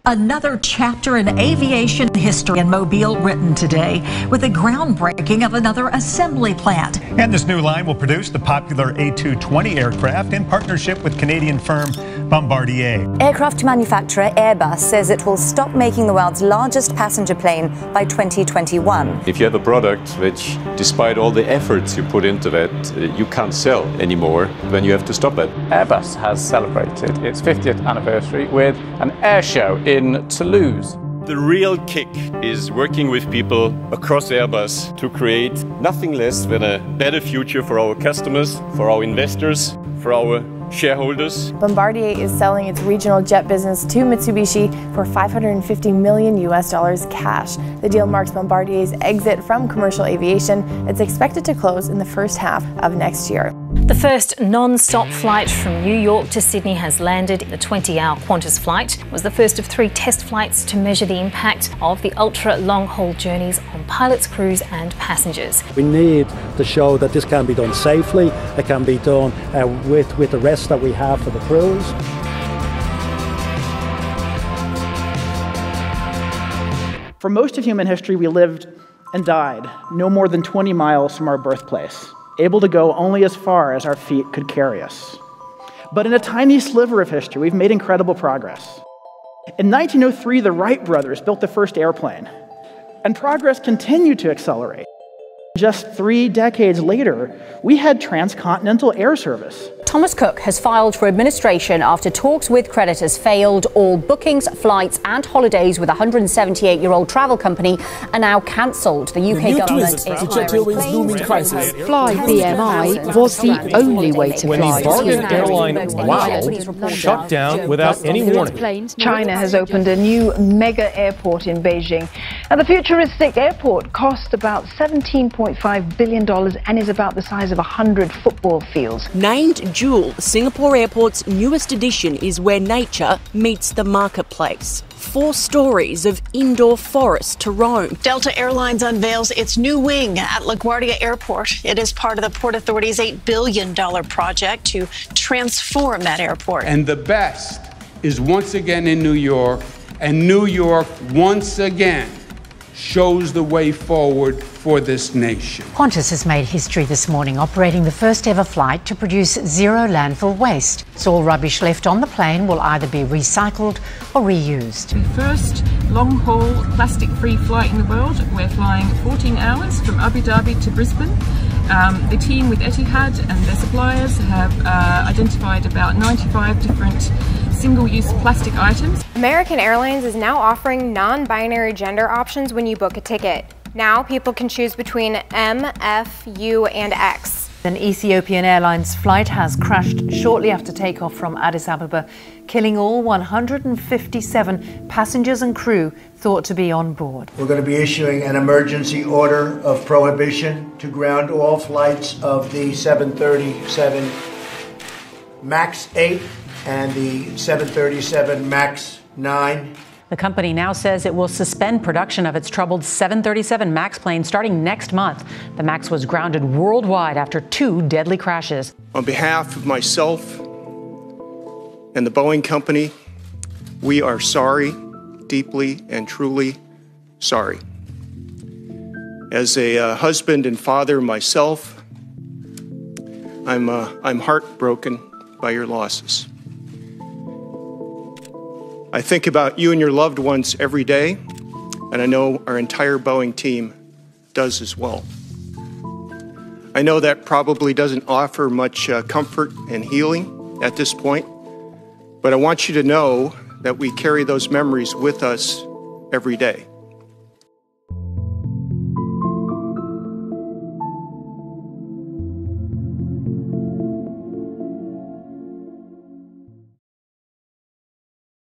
Another chapter in aviation history in Mobile written today with the groundbreaking of another assembly plant. And this new line will produce the popular A220 aircraft in partnership with Canadian firm Bombardier. Aircraft manufacturer Airbus says it will stop making the world's largest passenger plane by 2021. If you have a product which, despite all the efforts you put into that, you can't sell anymore, then you have to stop it. Airbus has celebrated its 50th anniversary with an air show in Toulouse. The real kick is working with people across Airbus to create nothing less than a better future for our customers, for our investors, for our shareholders. Bombardier is selling its regional jet business to Mitsubishi for $550 million cash. The deal marks Bombardier's exit from commercial aviation. It's expected to close in the first half of next year. The first non-stop flight from New York to Sydney has landed. The 20-hour Qantas flight was the first of 3 test flights to measure the impact of the ultra-long-haul journeys on pilots, crews and passengers. We need to show that this can be done safely, it can be done with the rest that we have for the crews. For most of human history, we lived and died no more than 20 miles from our birthplace, able to go only as far as our feet could carry us. But in a tiny sliver of history, we've made incredible progress. In 1903, the Wright brothers built the first airplane, and progress continued to accelerate. Just 3 decades later, we had transcontinental air service. Thomas Cook has filed for administration after talks with creditors failed. All bookings, flights and holidays with a 178-year-old travel company are now cancelled. The UK government is looming crisis. Fly BMI was the only way to when fly. the bargain airline shut down without any warning. China has opened a new mega airport in Beijing. Now, the futuristic airport cost about $17.5 billion and is about the size of 100 football fields. Named Jewel, Singapore Airport's newest addition is where nature meets the marketplace. 4 stories of indoor forest to roam. Delta Airlines unveils its new wing at LaGuardia Airport. It is part of the Port Authority's $8 billion project to transform that airport. And the best is once again in New York, and New York once again shows the way forward for this nation. Qantas has made history this morning, operating the first ever flight to produce zero landfill waste. So all rubbish left on the plane will either be recycled or reused. The first long-haul plastic-free flight in the world. We're flying 14 hours from Abu Dhabi to Brisbane. The team with Etihad and their suppliers have identified about 95 different single-use plastic items. American Airlines is now offering non-binary gender options when you book a ticket. Now people can choose between M, F, U, and X. An Ethiopian Airlines flight has crashed shortly after takeoff from Addis Ababa, killing all 157 passengers and crew thought to be on board. We're going to be issuing an emergency order of prohibition to ground all flights of the 737 MAX 8 and the 737 MAX 9. The company now says it will suspend production of its troubled 737 MAX plane starting next month. The MAX was grounded worldwide after 2 deadly crashes. On behalf of myself and the Boeing Company, we are sorry, deeply and truly sorry. As a husband and father myself, I'm heartbroken by your losses. I think about you and your loved ones every day, and I know our entire Boeing team does as well. I know that probably doesn't offer much comfort and healing at this point, but I want you to know that we carry those memories with us every day.